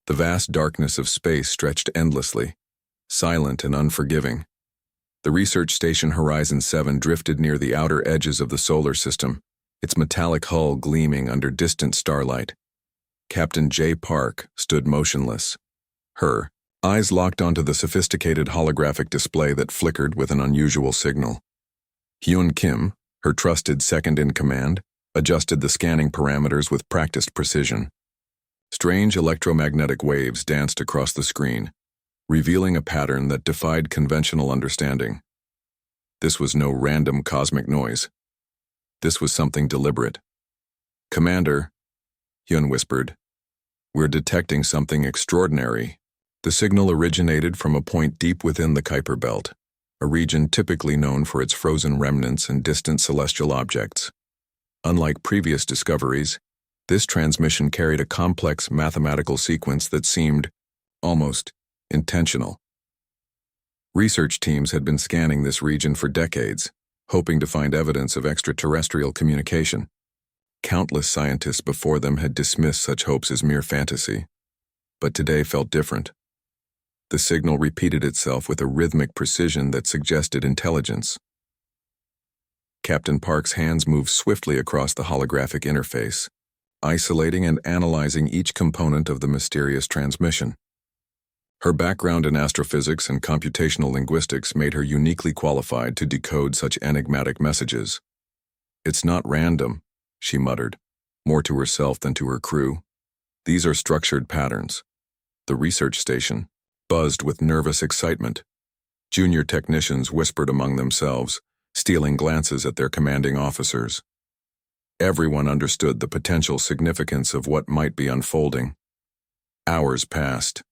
The vast darkness of space stretched endlessly, silent and unforgiving. The research station Horizon 7 drifted near the outer edges of the solar system, its metallic hull gleaming under distant starlight. Captain J. Park stood motionless, her eyes locked onto the sophisticated holographic display that flickered with an unusual signal. Hyun Kim, her trusted second-in-command, adjusted the scanning parameters with practiced precision. Strange electromagnetic waves danced across the screen, revealing a pattern that defied conventional understanding. This was no random cosmic noise. This was something deliberate. "Commander," Hyun whispered, "we're detecting something extraordinary." The signal originated from a point deep within the Kuiper Belt, a region typically known for its frozen remnants and distant celestial objects. Unlike previous discoveries, this transmission carried a complex mathematical sequence that seemed almost intentional. Research teams had been scanning this region for decades, hoping to find evidence of extraterrestrial communication. Countless scientists before them had dismissed such hopes as mere fantasy, but today felt different. The signal repeated itself with a rhythmic precision that suggested intelligence. Captain Park's hands moved swiftly across the holographic interface, isolating and analyzing each component of the mysterious transmission. Her background in astrophysics and computational linguistics made her uniquely qualified to decode such enigmatic messages. "It's not random," she muttered, more to herself than to her crew. "These are structured patterns." The research station buzzed with nervous excitement. Junior technicians whispered among themselves, stealing glances at their commanding officers. Everyone understood the potential significance of what might be unfolding. Hours passed.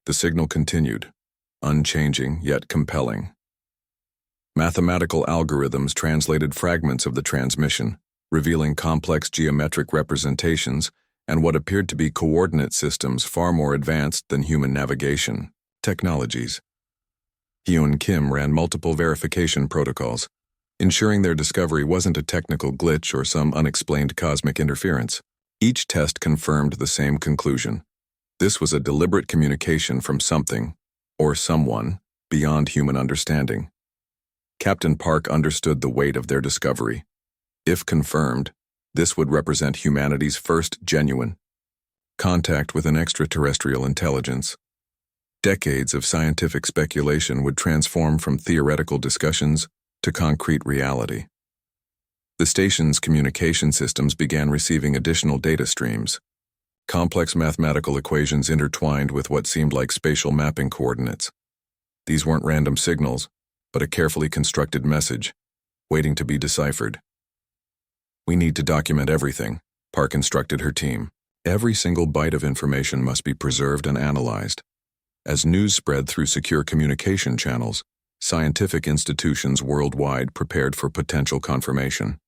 The signal continued, unchanging yet compelling. Mathematical algorithms translated fragments of the transmission, revealing complex geometric representations and what appeared to be coordinate systems far more advanced than human navigation technologies. Hyun Kim ran multiple verification protocols, ensuring their discovery wasn't a technical glitch or some unexplained cosmic interference. Each test confirmed the same conclusion. This was a deliberate communication from something, or someone, beyond human understanding. Captain Park understood the weight of their discovery. If confirmed, this would represent humanity's first genuine contact with an extraterrestrial intelligence. Decades of scientific speculation would transform from theoretical discussions to concrete reality. The station's communication systems began receiving additional data streams. Complex mathematical equations intertwined with what seemed like spatial mapping coordinates. These weren't random signals, but a carefully constructed message, waiting to be deciphered. "We need to document everything," Park instructed her team. "Every single byte of information must be preserved and analyzed." As news spread through secure communication channels, scientific institutions worldwide prepared for potential confirmation.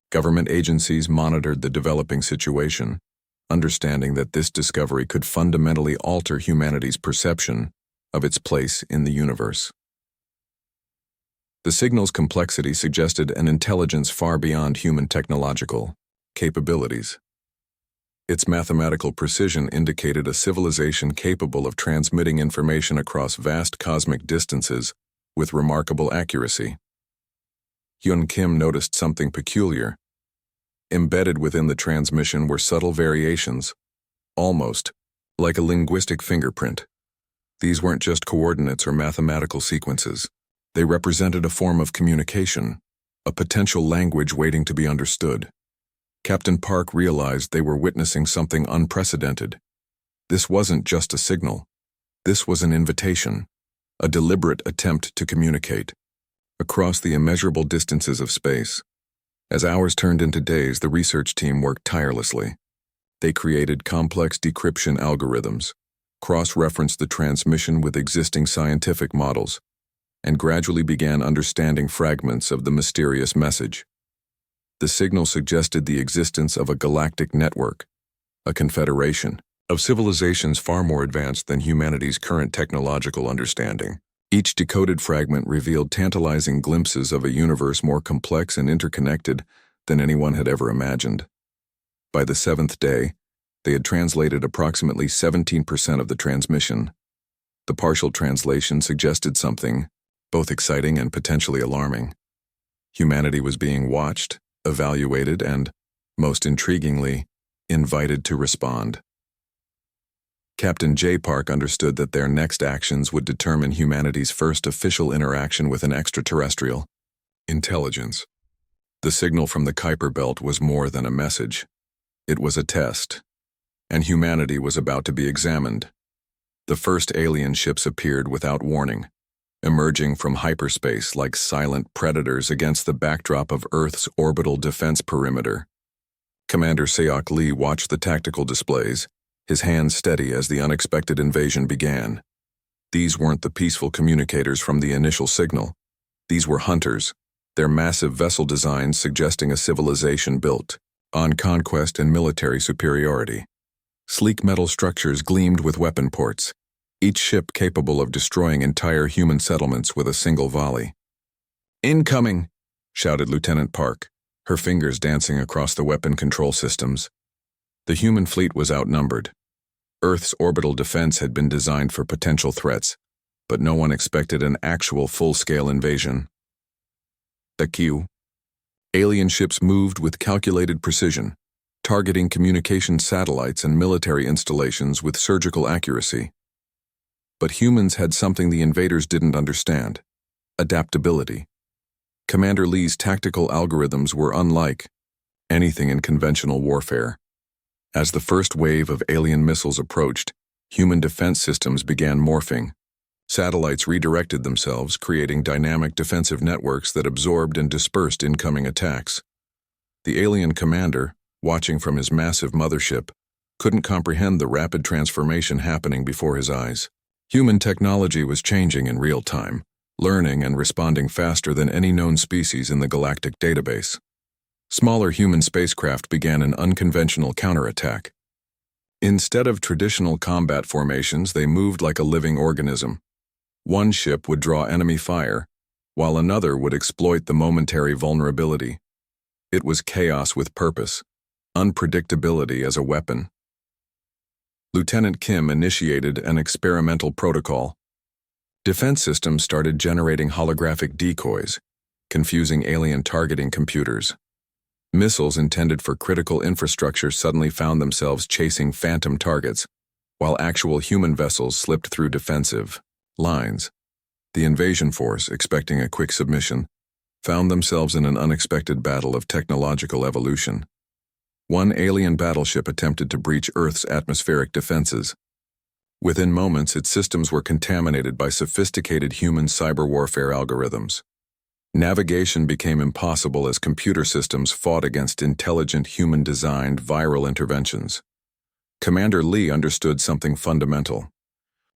Government agencies monitored the developing situation, understanding that this discovery could fundamentally alter humanity's perception of its place in the universe. The signal's complexity suggested an intelligence far beyond human technological capabilities. Its mathematical precision indicated a civilization capable of transmitting information across vast cosmic distances with remarkable accuracy. Hyun Kim noticed something peculiar. Embedded within the transmission were subtle variations, almost like a linguistic fingerprint. These weren't just coordinates or mathematical sequences. They represented a form of communication, a potential language waiting to be understood. Captain Park realized they were witnessing something unprecedented. This wasn't just a signal. This was an invitation, a deliberate attempt to communicate across the immeasurable distances of space. As hours turned into days, the research team worked tirelessly. They created complex decryption algorithms, cross-referenced the transmission with existing scientific models, and gradually began understanding fragments of the mysterious message. The signal suggested the existence of a galactic network, a confederation of civilizations far more advanced than humanity's current technological understanding. Each decoded fragment revealed tantalizing glimpses of a universe more complex and interconnected than anyone had ever imagined. By the seventh day, They had translated approximately 17% of the transmission. The partial translation suggested something, both exciting and potentially alarming. Humanity was being watched, evaluated, and, most intriguingly, invited to respond. Captain J. Park understood that their next actions would determine humanity's first official interaction with an extraterrestrial intelligence. The signal from the Kuiper Belt was more than a message. It was a test, and humanity was about to be examined. The first alien ships appeared without warning, emerging from hyperspace like silent predators against the backdrop of Earth's orbital defense perimeter. Commander Seok Lee watched the tactical displays, his hands steady as the unexpected invasion began. These weren't the peaceful communicators from the initial signal. These were hunters, their massive vessel designs suggesting a civilization built on conquest and military superiority. Sleek metal structures gleamed with weapon ports, each ship capable of destroying entire human settlements with a single volley. "Incoming!" shouted Lieutenant Park, her fingers dancing across the weapon control systems. The human fleet was outnumbered. Earth's orbital defense had been designed for potential threats, but no one expected an actual full-scale invasion. The Q. Alien ships moved with calculated precision, targeting communication satellites and military installations with surgical accuracy. But humans had something the invaders didn't understand: adaptability. Commander Lee's tactical algorithms were unlike anything in conventional warfare. As the first wave of alien missiles approached, human defense systems began morphing. Satellites redirected themselves, creating dynamic defensive networks that absorbed and dispersed incoming attacks. The alien commander, watching from his massive mothership, couldn't comprehend the rapid transformation happening before his eyes. Human technology was changing in real time, learning and responding faster than any known species in the galactic database. Smaller human spacecraft began an unconventional counterattack. Instead of traditional combat formations, they moved like a living organism. One ship would draw enemy fire, while another would exploit the momentary vulnerability. It was chaos with purpose, unpredictability as a weapon. Lieutenant Kim initiated an experimental protocol. Defense systems started generating holographic decoys, confusing alien targeting computers. Missiles intended for critical infrastructure suddenly found themselves chasing phantom targets, while actual human vessels slipped through defensive lines. The invasion force, expecting a quick submission, found themselves in an unexpected battle of technological evolution. One alien battleship attempted to breach Earth's atmospheric defenses. Within moments, its systems were contaminated by sophisticated human cyber warfare algorithms. Navigation became impossible as computer systems fought against intelligent human-designed viral interventions. Commander Lee understood something fundamental.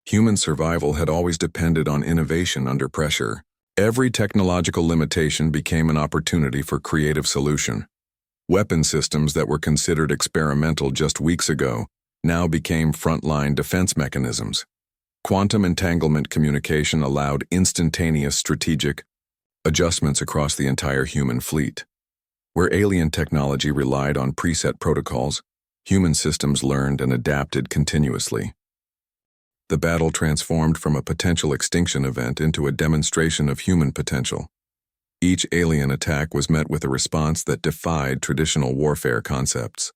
Human survival had always depended on innovation under pressure. Every technological limitation became an opportunity for creative solution. Weapon systems that were considered experimental just weeks ago now became frontline defense mechanisms. Quantum entanglement communication allowed instantaneous strategic adjustments across the entire human fleet. Where alien technology relied on preset protocols, human systems learned and adapted continuously. The battle transformed from a potential extinction event into a demonstration of human potential. Each alien attack was met with a response that defied traditional warfare concepts.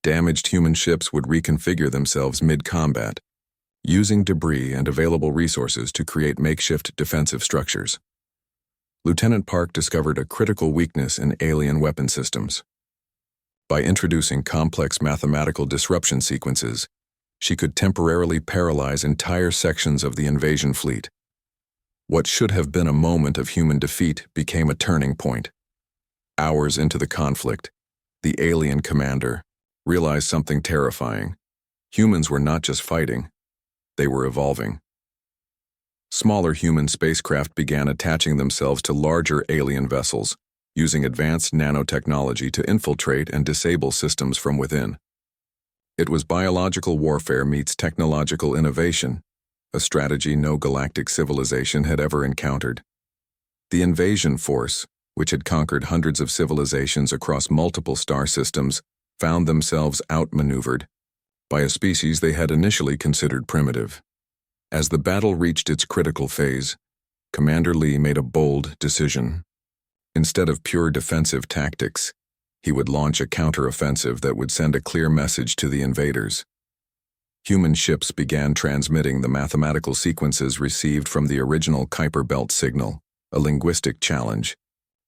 Damaged human ships would reconfigure themselves mid-combat, using debris and available resources to create makeshift defensive structures. Lieutenant Park discovered a critical weakness in alien weapon systems. By introducing complex mathematical disruption sequences, she could temporarily paralyze entire sections of the invasion fleet. What should have been a moment of human defeat became a turning point. Hours into the conflict, the alien commander realized something terrifying. Humans were not just fighting, they were evolving. Smaller human spacecraft began attaching themselves to larger alien vessels, using advanced nanotechnology to infiltrate and disable systems from within. It was biological warfare meets technological innovation, a strategy no galactic civilization had ever encountered. The invasion force, which had conquered hundreds of civilizations across multiple star systems, found themselves outmaneuvered, by a species they had initially considered primitive. As the battle reached its critical phase, Commander Lee made a bold decision. Instead of pure defensive tactics, he would launch a counteroffensive that would send a clear message to the invaders. Human ships began transmitting the mathematical sequences received from the original Kuiper Belt signal, a linguistic challenge,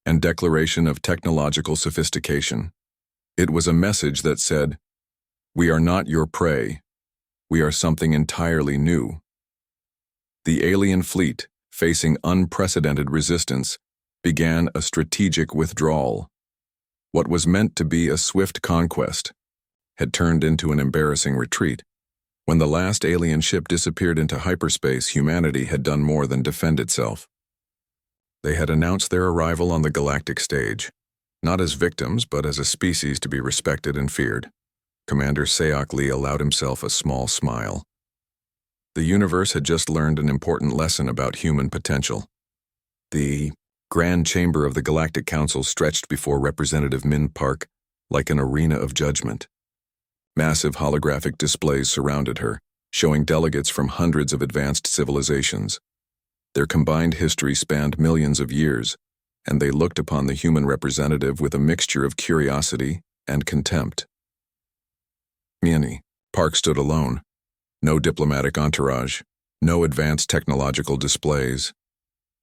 and declaration of technological sophistication. It was a message that said, "We are not your prey. We are something entirely new." The alien fleet, facing unprecedented resistance, began a strategic withdrawal. What was meant to be a swift conquest had turned into an embarrassing retreat. When the last alien ship disappeared into hyperspace, humanity had done more than defend itself. They had announced their arrival on the galactic stage, not as victims, but as a species to be respected and feared. Commander Seok Lee allowed himself a small smile. The universe had just learned an important lesson about human potential. The Grand Chamber of the Galactic Council stretched before Representative Min Park like an arena of judgment. Massive holographic displays surrounded her, showing delegates from hundreds of advanced civilizations. Their combined history spanned millions of years, and they looked upon the human representative with a mixture of curiosity and contempt. Min Park stood alone. No diplomatic entourage, no advanced technological displays.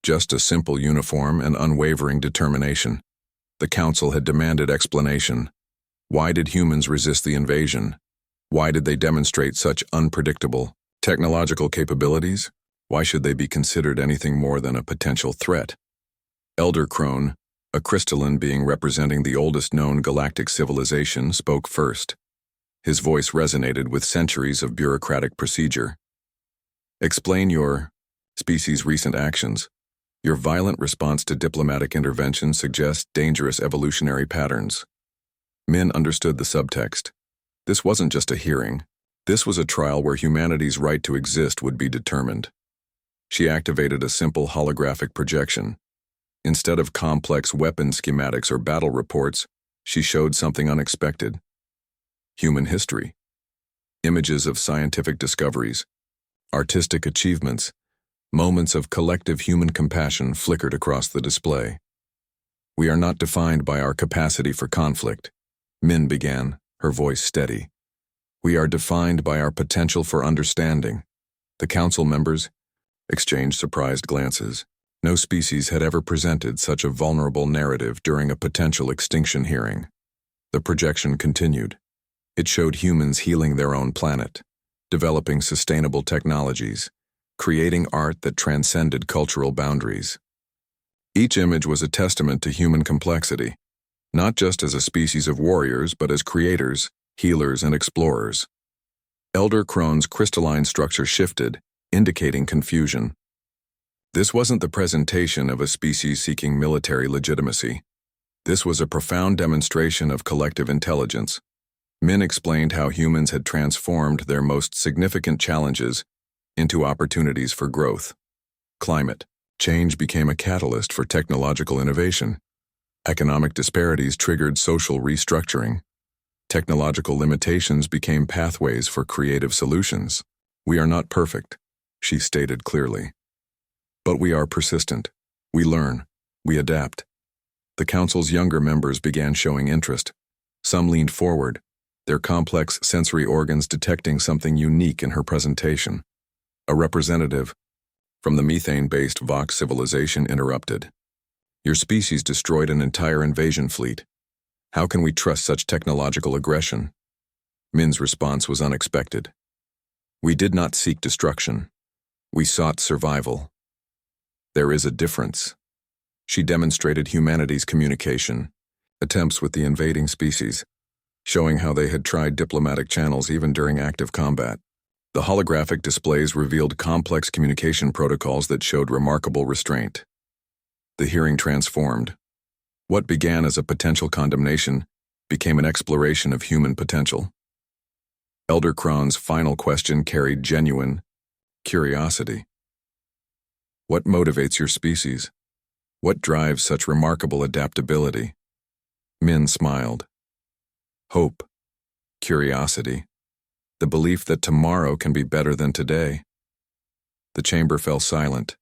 Just a simple uniform and unwavering determination. The Council had demanded explanation. Why did humans resist the invasion? Why did they demonstrate such unpredictable technological capabilities? Why should they be considered anything more than a potential threat? Elder Crone, a crystalline being representing the oldest known galactic civilization, spoke first. His voice resonated with centuries of bureaucratic procedure. "Explain your species' recent actions. Your violent response to diplomatic intervention suggests dangerous evolutionary patterns." Min understood the subtext. This wasn't just a hearing. This was a trial where humanity's right to exist would be determined. She activated a simple holographic projection. Instead of complex weapon schematics or battle reports, she showed something unexpected. Human history. Images of scientific discoveries, artistic achievements, moments of collective human compassion flickered across the display. "We are not defined by our capacity for conflict," Min began, her voice steady. "We are defined by our potential for understanding." The council members exchanged surprised glances. No species had ever presented such a vulnerable narrative during a potential extinction hearing. The projection continued. It showed humans healing their own planet, developing sustainable technologies, creating art that transcended cultural boundaries. Each image was a testament to human complexity, not just as a species of warriors, but as creators, healers, and explorers. Elder Crone's crystalline structure shifted, indicating confusion. This wasn't the presentation of a species seeking military legitimacy. This was a profound demonstration of collective intelligence. Min explained how humans had transformed their most significant challenges into opportunities for growth. Climate change became a catalyst for technological innovation. Economic disparities triggered social restructuring. Technological limitations became pathways for creative solutions. "We are not perfect," she stated clearly. "But we are persistent. We learn. We adapt." The council's younger members began showing interest. Some leaned forward, their complex sensory organs detecting something unique in her presentation. A representative from the methane-based Vox civilization interrupted. "Your species destroyed an entire invasion fleet. How can we trust such technological aggression?" Min's response was unexpected. "We did not seek destruction. We sought survival. There is a difference." She demonstrated humanity's communication, attempts with the invading species, showing how they had tried diplomatic channels even during active combat. The holographic displays revealed complex communication protocols that showed remarkable restraint. The hearing transformed. What began as a potential condemnation became an exploration of human potential. Elder Crone's final question carried genuine curiosity. "What motivates your species? What drives such remarkable adaptability?" Min smiled. "Hope, curiosity, the belief that tomorrow can be better than today. The chamber fell silent.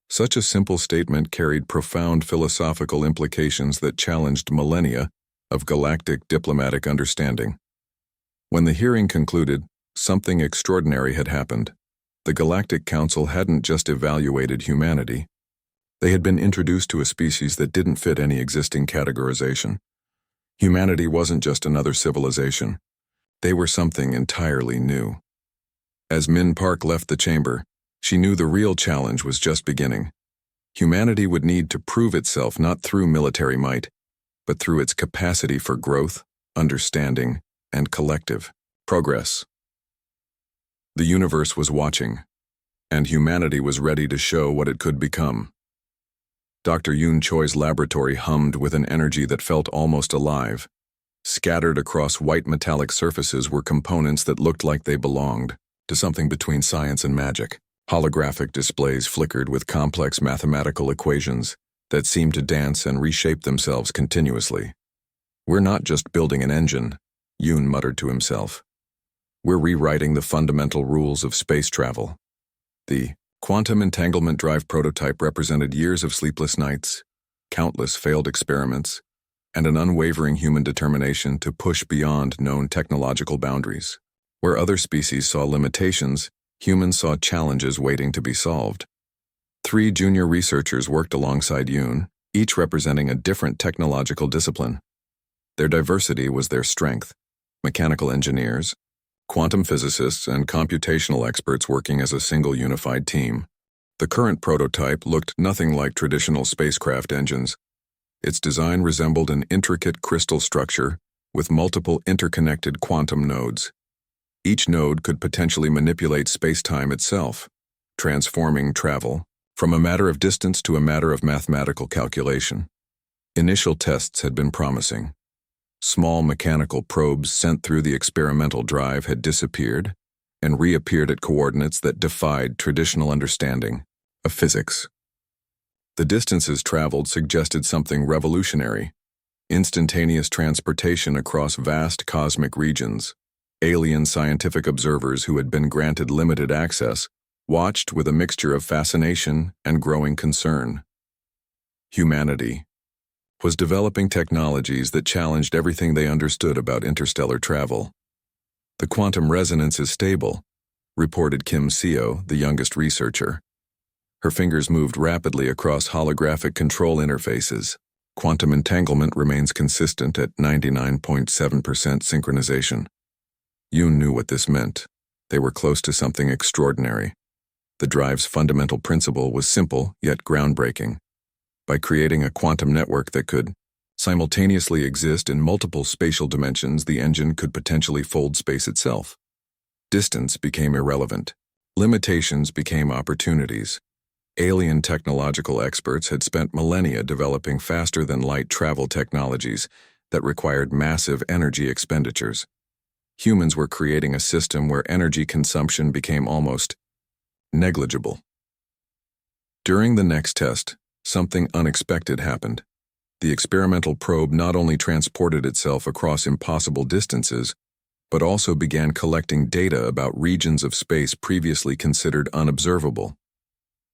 Such a simple statement carried profound philosophical implications that challenged millennia of galactic diplomatic understanding. When the hearing concluded, something extraordinary had happened. The Galactic Council hadn't just evaluated humanity. They had been introduced to a species that didn't fit any existing categorization. Humanity wasn't just another civilization. They were something entirely new. As Min Park left the chamber, she knew the real challenge was just beginning. Humanity would need to prove itself not through military might, but through its capacity for growth, understanding, and collective progress. The universe was watching, and humanity was ready to show what it could become. Dr. Yoon Choi's laboratory hummed with an energy that felt almost alive. Scattered across white metallic surfaces were components that looked like they belonged to something between science and magic. Holographic displays flickered with complex mathematical equations that seemed to dance and reshape themselves continuously. "We're not just building an engine," Yoon muttered to himself. "We're rewriting the fundamental rules of space travel." The quantum entanglement drive prototype represented years of sleepless nights, countless failed experiments, and an unwavering human determination to push beyond known technological boundaries. Where other species saw limitations, humans saw challenges waiting to be solved. 3 junior researchers worked alongside Yoon, each representing a different technological discipline. Their diversity was their strength: mechanical engineers, quantum physicists, and computational experts working as a single unified team. The current prototype looked nothing like traditional spacecraft engines. Its design resembled an intricate crystal structure with multiple interconnected quantum nodes. Each node could potentially manipulate space-time itself, transforming travel from a matter of distance to a matter of mathematical calculation. Initial tests had been promising. Small mechanical probes sent through the experimental drive had disappeared and reappeared at coordinates that defied traditional understanding of physics. The distances traveled suggested something revolutionary: instantaneous transportation across vast cosmic regions. Alien scientific observers who had been granted limited access watched with a mixture of fascination and growing concern. Humanity was developing technologies that challenged everything they understood about interstellar travel. "The quantum resonance is stable," reported Kim Seo, the youngest researcher. Her fingers moved rapidly across holographic control interfaces. "Quantum entanglement remains consistent at 99.7% synchronization." Yoon knew what this meant. They were close to something extraordinary. The drive's fundamental principle was simple yet groundbreaking. By creating a quantum network that could simultaneously exist in multiple spatial dimensions, the engine could potentially fold space itself. Distance became irrelevant. Limitations became opportunities. Alien technological experts had spent millennia developing faster-than-light travel technologies that required massive energy expenditures. Humans were creating a system where energy consumption became almost negligible. During the next test, something unexpected happened. The experimental probe not only transported itself across impossible distances, but also began collecting data about regions of space previously considered unobservable.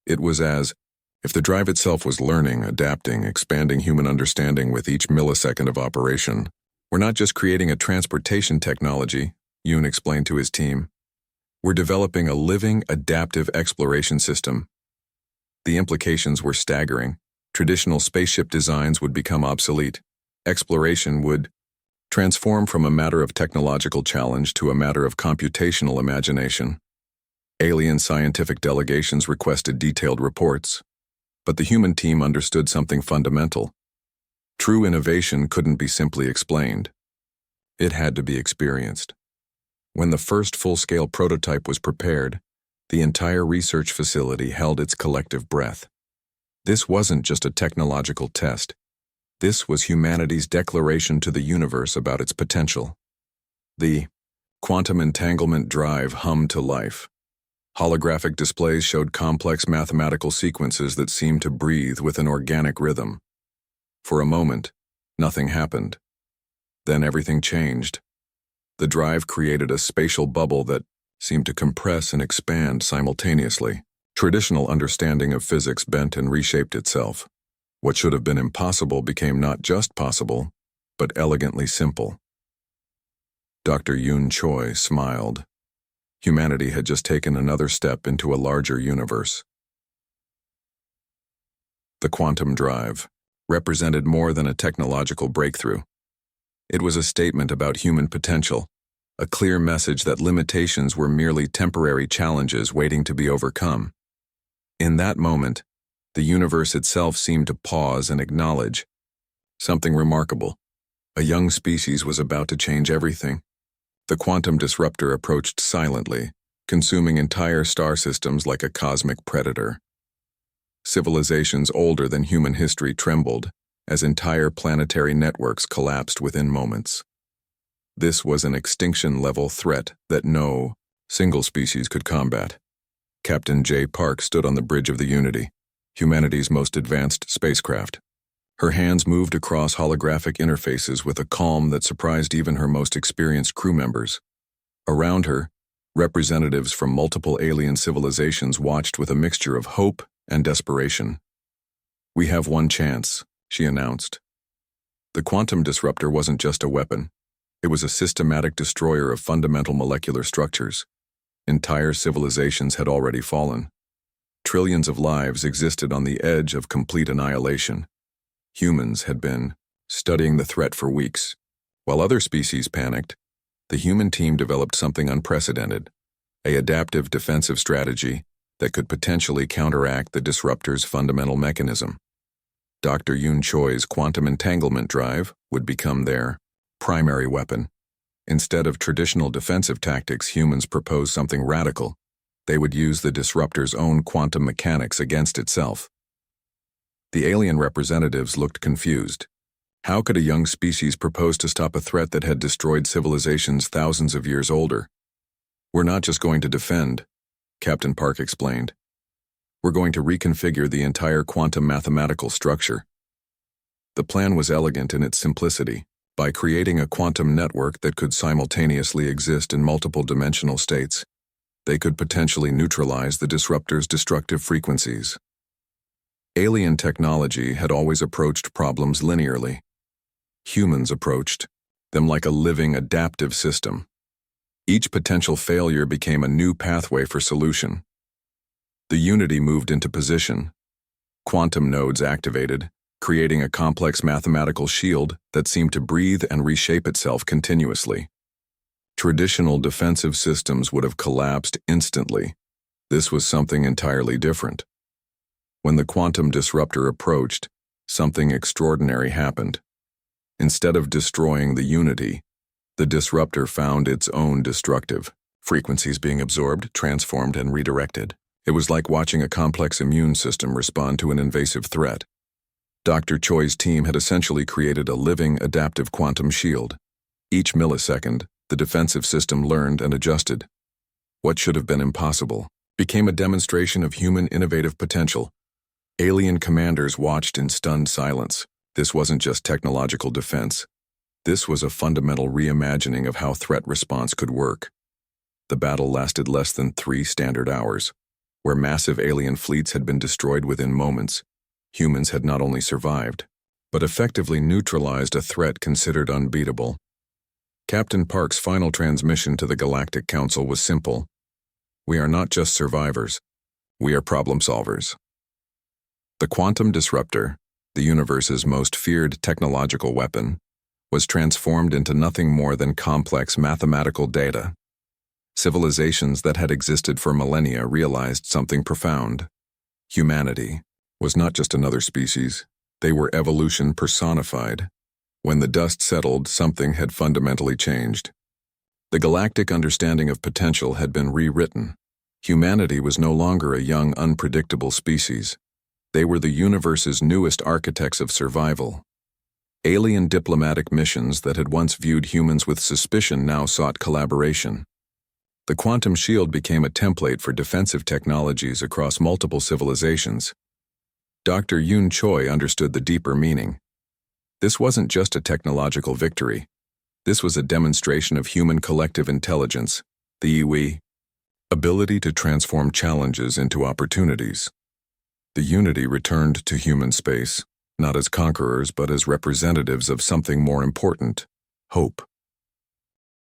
It was as if the drive itself was learning, adapting, expanding human understanding with each millisecond of operation. "We're not just creating a transportation technology," Yoon explained to his team. "We're developing a living, adaptive exploration system." The implications were staggering. Traditional spaceship designs would become obsolete. Exploration would transform from a matter of technological challenge to a matter of computational imagination. Alien scientific delegations requested detailed reports, but the human team understood something fundamental. True innovation couldn't be simply explained. It had to be experienced. When the first full-scale prototype was prepared, the entire research facility held its collective breath. This wasn't just a technological test. This was humanity's declaration to the universe about its potential. The quantum entanglement drive hummed to life. Holographic displays showed complex mathematical sequences that seemed to breathe with an organic rhythm. For a moment, nothing happened. Then everything changed. The drive created a spatial bubble that seemed to compress and expand simultaneously. Traditional understanding of physics bent and reshaped itself. What should have been impossible became not just possible, but elegantly simple. Dr. Yoon Choi smiled. Humanity had just taken another step into a larger universe. The quantum drive represented more than a technological breakthrough. It was a statement about human potential, a clear message that limitations were merely temporary challenges waiting to be overcome. In that moment, the universe itself seemed to pause and acknowledge something remarkable. A young species was about to change everything. The quantum disruptor approached silently, consuming entire star systems like a cosmic predator. Civilizations older than human history trembled as entire planetary networks collapsed within moments. This was an extinction-level threat that no single species could combat. Captain J. Park stood on the bridge of the Unity, humanity's most advanced spacecraft. Her hands moved across holographic interfaces with a calm that surprised even her most experienced crew members. Around her, representatives from multiple alien civilizations watched with a mixture of hope and desperation. "We have one chance," she announced. The quantum disruptor wasn't just a weapon. It was a systematic destroyer of fundamental molecular structures. Entire civilizations had already fallen. Trillions of lives existed on the edge of complete annihilation. Humans had been studying the threat for weeks. While other species panicked, the human team developed something unprecedented, an adaptive defensive strategy that could potentially counteract the disruptor's fundamental mechanism. Dr. Yoon Choi's quantum entanglement drive would become their primary weapon. Instead of traditional defensive tactics, humans proposed something radical. They would use the disruptor's own quantum mechanics against itself. The alien representatives looked confused. How could a young species propose to stop a threat that had destroyed civilizations thousands of years older? "We're not just going to defend," Captain Park explained. "We're going to reconfigure the entire quantum mathematical structure." The plan was elegant in its simplicity. By creating a quantum network that could simultaneously exist in multiple dimensional states, they could potentially neutralize the disruptor's destructive frequencies. Alien technology had always approached problems linearly. Humans approached them like a living, adaptive system. Each potential failure became a new pathway for solution. The Unity moved into position. Quantum nodes activated, creating a complex mathematical shield that seemed to breathe and reshape itself continuously. Traditional defensive systems would have collapsed instantly. This was something entirely different. When the quantum disruptor approached, something extraordinary happened. Instead of destroying the Unity, the disruptor found its own destructive frequencies being absorbed, transformed, and redirected. It was like watching a complex immune system respond to an invasive threat. Dr. Choi's team had essentially created a living, adaptive quantum shield. Each millisecond, the defensive system learned and adjusted. What should have been impossible became a demonstration of human innovative potential. Alien commanders watched in stunned silence. This wasn't just technological defense. This was a fundamental reimagining of how threat response could work. The battle lasted less than 3 standard hours. Where massive alien fleets had been destroyed within moments, humans had not only survived, but effectively neutralized a threat considered unbeatable. Captain Park's final transmission to the Galactic Council was simple. "We are not just survivors. We are problem solvers." The quantum disruptor, the universe's most feared technological weapon, was transformed into nothing more than complex mathematical data. Civilizations that had existed for millennia realized something profound. Humanity was not just another species. They were evolution personified. When the dust settled, something had fundamentally changed. The galactic understanding of potential had been rewritten. Humanity was no longer a young, unpredictable species. They were the universe's newest architects of survival. Alien diplomatic missions that had once viewed humans with suspicion now sought collaboration. The quantum shield became a template for defensive technologies across multiple civilizations. Dr. Yoon Choi understood the deeper meaning. This wasn't just a technological victory. This was a demonstration of human collective intelligence, the IWI, ability to transform challenges into opportunities. The Unity returned to human space, not as conquerors but as representatives of something more important, hope.